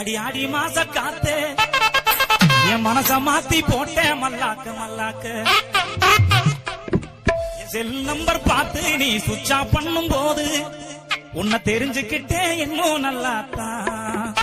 அடி ஆடி மாச காத்து என் மனச மாத்தி போட்டேன் மல்லாக்க மல்லாக்க. செல் நம்பர் பார்த்து நீ சுவிட்ச் ஆஃப் பண்ணும் போது உன்னை தெரிஞ்சுக்கிட்டே இன்னும் நல்லாத்தான்.